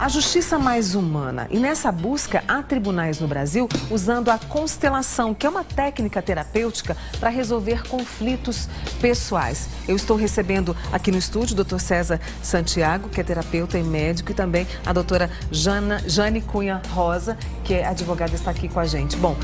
a justiça mais humana. E nessa busca, há tribunais no Brasil usando a constelação, que é uma técnica terapêutica para resolver conflitos pessoais. Eu estou recebendo aqui no estúdio o Dr. César Santiago, que é terapeuta e médico, e também a doutora Jane Cunha Rosa, que é advogada, está aqui com a gente. Bom,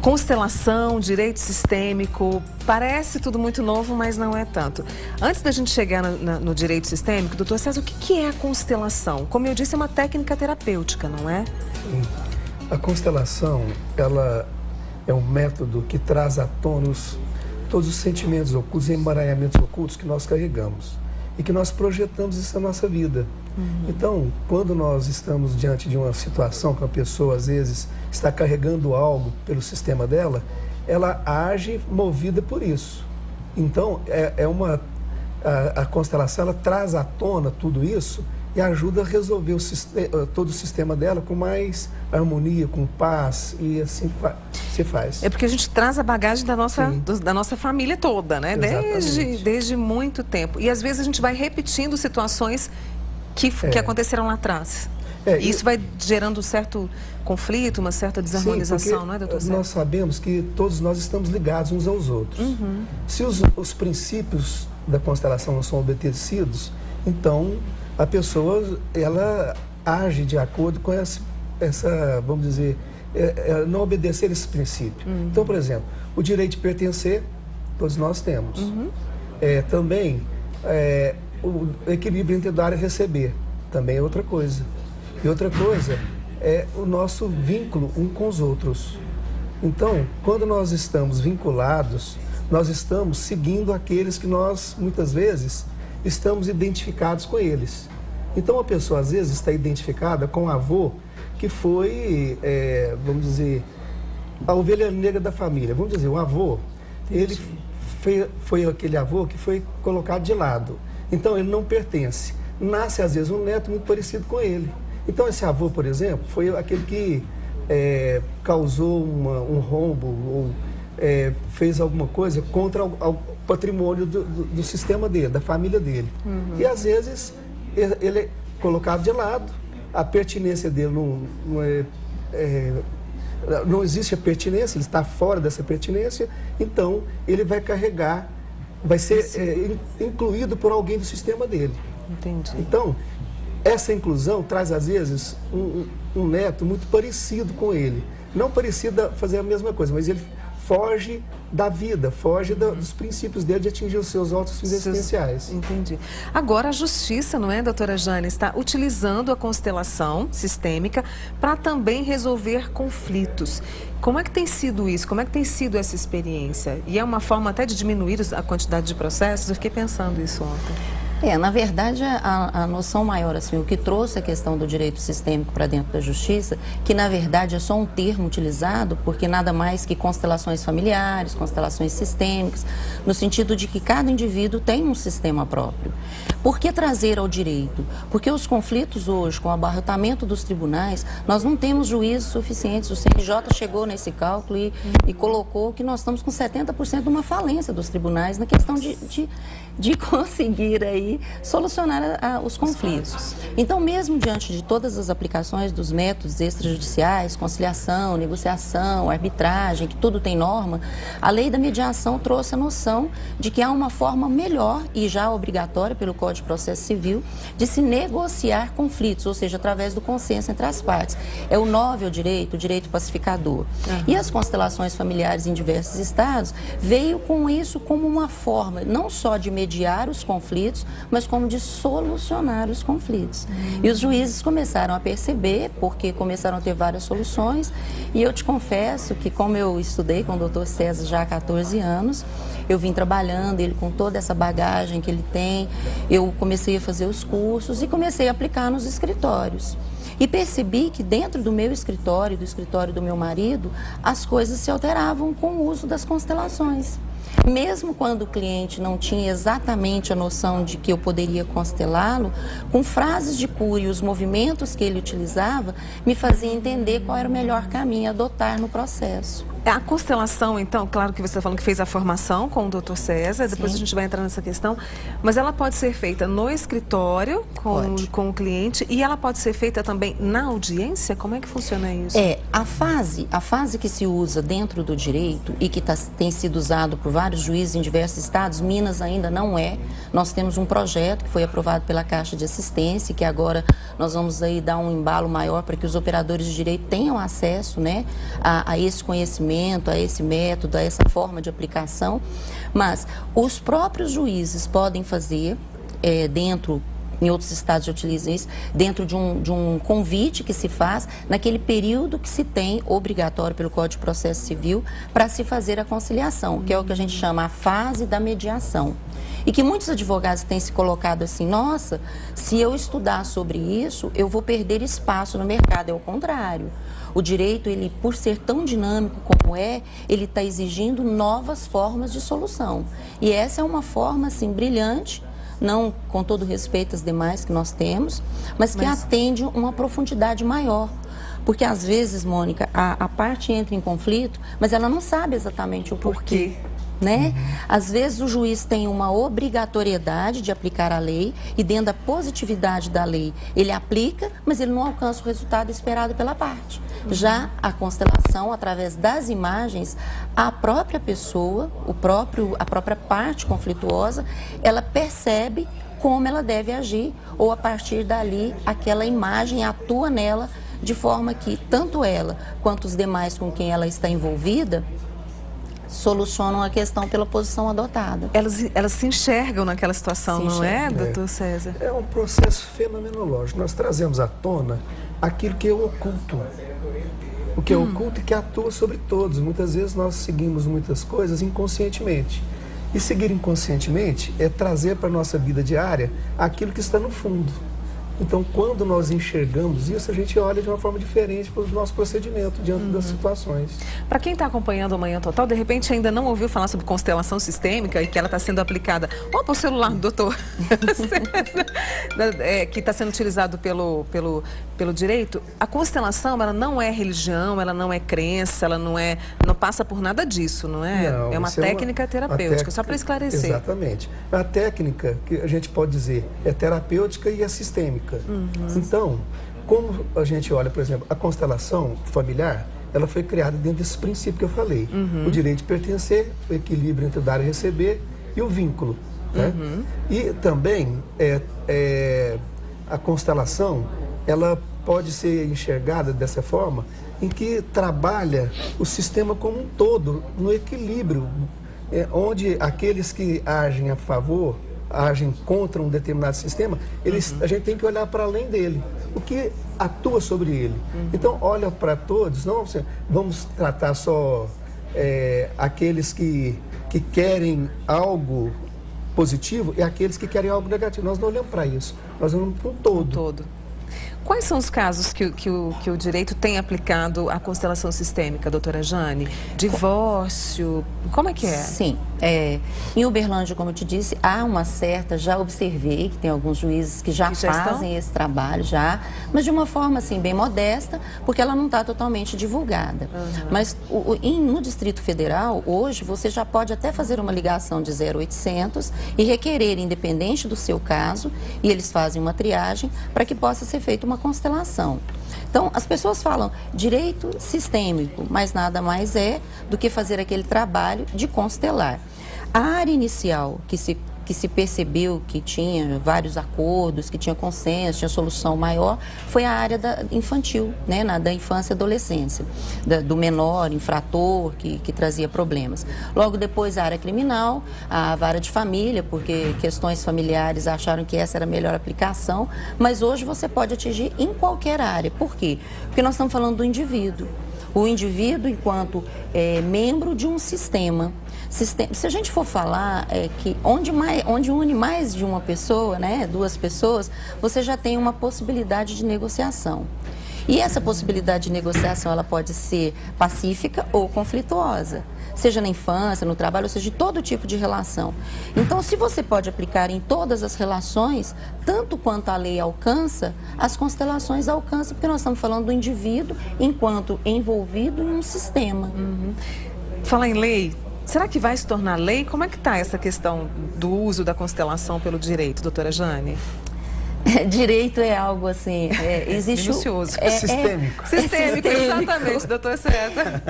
constelação, direito sistêmico, parece tudo muito novo, mas não é tanto. Antes da gente chegar no direito sistêmico, doutor César, o que é a constelação? Como eu disse, é uma técnica terapêutica, não é? A constelação, ela é um método que traz à tona todos os sentimentos ocultos e emaranhamentos ocultos que nós carregamos e que nós projetamos isso na nossa vida. Então, quando nós estamos diante de uma situação que a pessoa, às vezes, está carregando algo pelo sistema dela, ela age movida por isso. Então, a constelação, ela traz à tona tudo isso e ajuda a resolver todo o sistema dela com mais harmonia, com paz, e assim se faz. É porque a gente traz a bagagem da nossa família toda, né? Desde muito tempo. E às vezes a gente vai repetindo situações que aconteceram lá atrás. Isso vai gerando um certo conflito, uma certa desarmonização, não é, doutor César? Nós sabemos que todos nós estamos ligados uns aos outros. Se os princípios da constelação não são obedecidos, então a pessoa, ela age de acordo com essa vamos dizer, não obedecer esse princípio. Então, por exemplo, o direito de pertencer, todos nós temos. Também, o equilíbrio entre dar e receber, também é outra coisa. E outra coisa é o nosso vínculo um com os outros. Então, quando nós estamos vinculados, nós estamos seguindo aqueles que nós, muitas vezes, estamos identificados com eles. Então, a pessoa, às vezes, está identificada com o avô que foi, vamos dizer, a ovelha negra da família. Vamos dizer, o avô, ele foi aquele avô que foi colocado de lado. Então, ele não pertence. Nasce, às vezes, um neto muito parecido com ele. Então, esse avô, por exemplo, foi aquele que causou um rombo ou fez alguma coisa contra o patrimônio do sistema dele, da família dele. E, às vezes, ele é colocado de lado, a pertinência dele não existe a pertinência, ele está fora dessa pertinência, então ele vai carregar, vai ser incluído por alguém do sistema dele. Entendi. Então, essa inclusão traz, às vezes, um neto muito parecido com ele. Não parecido a fazer a mesma coisa, mas ele foge da vida, foge dos princípios dele de atingir os seus altos fins existenciais. Entendi. Agora, a justiça, não é, doutora Jane, está utilizando a constelação sistêmica para também resolver conflitos. Como é que tem sido isso? Como é que tem sido essa experiência? E é uma forma até de diminuir a quantidade de processos? Eu fiquei pensando isso ontem. Na verdade, a noção maior, assim, o que trouxe a questão do direito sistêmico para dentro da justiça, que na verdade é só um termo utilizado, porque nada mais que constelações familiares, constelações sistêmicas, no sentido de que cada indivíduo tem um sistema próprio. Por que trazer ao direito? Porque os conflitos hoje, com o abarrotamento dos tribunais, nós não temos juízes suficientes. O CNJ chegou nesse cálculo e colocou que nós estamos com 70% de uma falência dos tribunais na questão de conseguir aí solucionar os conflitos. Então, mesmo diante de todas as aplicações dos métodos extrajudiciais, conciliação, negociação, arbitragem, que tudo tem norma, a lei da mediação trouxe a noção de que há uma forma melhor e já obrigatória pelo Código de Processo Civil de se negociar conflitos, ou seja, através do consenso entre as partes. É o novel direito, o direito pacificador. E as constelações familiares em diversos estados veio com isso como uma forma não só de mediar os conflitos, mas como de solucionar os conflitos. E os juízes começaram a perceber, porque começaram a ter várias soluções, e eu te confesso que, como eu estudei com o doutor César já há 14 anos, eu vim trabalhando, ele com toda essa bagagem que ele tem, eu comecei a fazer os cursos e comecei a aplicar nos escritórios. E percebi que dentro do meu escritório, do escritório do meu marido, as coisas se alteravam com o uso das constelações. Mesmo quando o cliente não tinha exatamente a noção de que eu poderia constelá-lo, com frases de cura e os movimentos que ele utilizava, me fazia entender qual era o melhor caminho a adotar no processo. A constelação, então, claro que você está falando que fez a formação com o Dr. César, depois a gente vai entrar nessa questão, mas ela pode ser feita no escritório com o cliente e ela pode ser feita também na audiência? Como é que funciona isso? A fase que se usa dentro do direito e que tem sido usado por vários juízes em diversos estados, Minas ainda não é. Nós temos um projeto que foi aprovado pela Caixa de Assistência, que agora nós vamos aí dar um embalo maior para que os operadores de direito tenham acesso, né, a esse conhecimento, a esse método, a essa forma de aplicação, mas os próprios juízes podem fazer em outros estados já utilizam isso, dentro de um convite que se faz naquele período que se tem obrigatório pelo Código de Processo Civil para se fazer a conciliação, que é o que a gente chama a fase da mediação. E que muitos advogados têm se colocado assim, nossa, se eu estudar sobre isso, eu vou perder espaço no mercado. É o contrário. O direito, ele, por ser tão dinâmico como ele está exigindo novas formas de solução. E essa é uma forma, assim, brilhante, não com todo respeito às demais que nós temos, mas que atende uma profundidade maior. Porque, às vezes, Mônica, a parte entra em conflito, mas ela não sabe exatamente o porquê. Né? Às vezes o juiz tem uma obrigatoriedade de aplicar a lei e dentro da positividade da lei ele aplica, mas ele não alcança o resultado esperado pela parte. Já a constelação, através das imagens, a própria pessoa, a própria parte conflituosa, ela percebe como ela deve agir ou a partir dali aquela imagem atua nela de forma que tanto ela quanto os demais com quem ela está envolvida solucionam a questão pela posição adotada. Elas se enxergam naquela situação, não é, doutor César? É um processo fenomenológico. Nós trazemos à tona aquilo que é oculto. O que é oculto e que atua sobre todos. Muitas vezes nós seguimos muitas coisas inconscientemente. E seguir inconscientemente é trazer para a nossa vida diária aquilo que está no fundo. Então, quando nós enxergamos isso, a gente olha de uma forma diferente para o nosso procedimento diante das situações. Para quem está acompanhando o Manhã Total, de repente ainda não ouviu falar sobre constelação sistêmica e que ela está sendo aplicada, ou para o celular do doutor César, que está sendo utilizado pelo direito, a constelação, ela não é religião, ela não é crença, ela não passa por nada disso, não é? Não, é uma técnica terapêutica, só para esclarecer. Exatamente. A técnica que a gente pode dizer é terapêutica e é sistêmica. Então, como a gente olha, por exemplo, a constelação familiar, ela foi criada dentro desse princípio que eu falei. O direito de pertencer, o equilíbrio entre dar e receber e o vínculo. Né? E também a constelação, ela pode ser enxergada dessa forma em que trabalha o sistema como um todo, no equilíbrio, onde aqueles que agem a favor, agem contra um determinado sistema, a gente tem que olhar para além dele, o que atua sobre ele. Então, olha para todos, não vamos tratar só aqueles que querem algo positivo e aqueles que querem algo negativo. Nós não olhamos para isso, nós olhamos para um todo. Quais são os casos que o direito tem aplicado à constelação sistêmica, doutora Jane? Divórcio, como é que é? Sim, em Uberlândia, como eu te disse, há uma certa, já observei que tem alguns juízes que já fazem esse trabalho, mas de uma forma assim, bem modesta, porque ela não está totalmente divulgada. Mas no Distrito Federal, hoje, você já pode até fazer uma ligação de 0800 e requerer, independente do seu caso, e eles fazem uma triagem para que possa ser feita uma constelação. Então, as pessoas falam direito sistêmico, mas nada mais é do que fazer aquele trabalho de constelar. A área inicial que se percebeu que tinha vários acordos, que tinha consenso, tinha solução maior, foi a área infantil, né, da infância e adolescência, do menor infrator que trazia problemas. Logo depois a área criminal, a vara de família, porque questões familiares acharam que essa era a melhor aplicação, mas hoje você pode atingir em qualquer área. Por quê? Porque nós estamos falando do indivíduo. O indivíduo enquanto membro de um sistema. Se a gente for falar que onde une mais de uma pessoa, né, duas pessoas, você já tem uma possibilidade de negociação. E essa possibilidade de negociação, ela pode ser pacífica ou conflituosa, seja na infância, no trabalho, ou seja, de todo tipo de relação. Então, se você pode aplicar em todas as relações, tanto quanto a lei alcança, as constelações alcançam, porque nós estamos falando do indivíduo enquanto envolvido em um sistema. Falar em lei, será que vai se tornar lei? Como é que está essa questão do uso da constelação pelo direito, doutora Jane? Direito é algo assim, existe minucioso. Sistêmico. Sistêmico, exatamente, doutor César.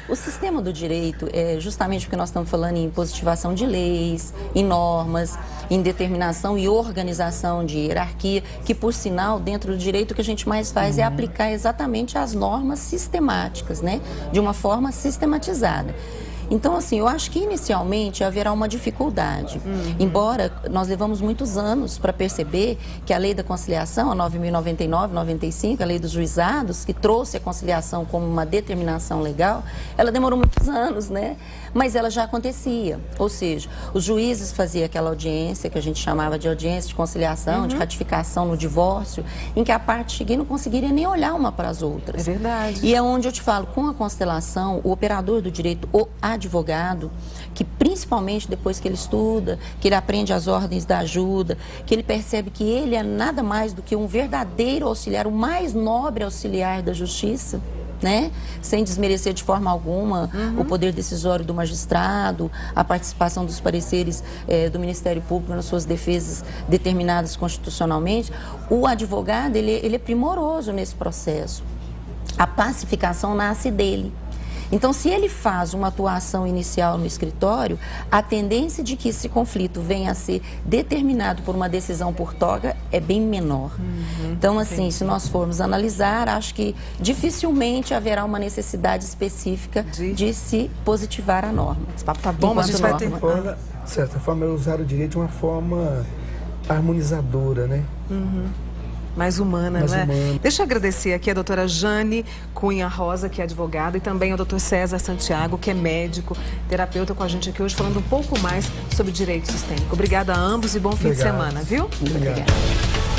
O sistema do direito, justamente porque nós estamos falando em positivação de leis, em normas, em determinação e organização de hierarquia, que por sinal, dentro do direito, o que a gente mais faz é aplicar exatamente as normas sistemáticas, né? De uma forma sistematizada. Então, assim, eu acho que inicialmente haverá uma dificuldade. Embora nós levamos muitos anos para perceber que a lei da conciliação, a 9.099/95, a lei dos juizados, que trouxe a conciliação como uma determinação legal, ela demorou muitos anos, né? Mas ela já acontecia. Ou seja, os juízes faziam aquela audiência, que a gente chamava de audiência de conciliação, de ratificação no divórcio, em que a parte cheguei não conseguiria nem olhar uma para as outras. É verdade. E é onde eu te falo, com a constelação, o operador do direito, o advogado, que principalmente depois que ele estuda, que ele aprende as ordens da ajuda, que ele percebe que ele é nada mais do que um verdadeiro auxiliar, o mais nobre auxiliar da justiça, né? Sem desmerecer de forma alguma o poder decisório do magistrado, a participação dos pareceres do Ministério Público nas suas defesas determinadas constitucionalmente. O advogado, ele é primoroso nesse processo. A pacificação nasce dele. Então, se ele faz uma atuação inicial no escritório, a tendência de que esse conflito venha a ser determinado por uma decisão por toga é bem menor. Então, assim, se nós formos analisar, acho que dificilmente haverá uma necessidade específica de se positivar a norma. Esse papo tá bom, mas a gente vai ter... De certa forma, é usar o direito de uma forma harmonizadora, né? Mais humana, Mais não é? humana. Deixa eu agradecer aqui a doutora Jane Cunha Rosa, que é advogada, e também ao doutor César Santiago, que é médico, terapeuta, com a gente aqui hoje, falando um pouco mais sobre direito sistêmico. Obrigada a ambos e bom fim de semana, viu? Obrigado.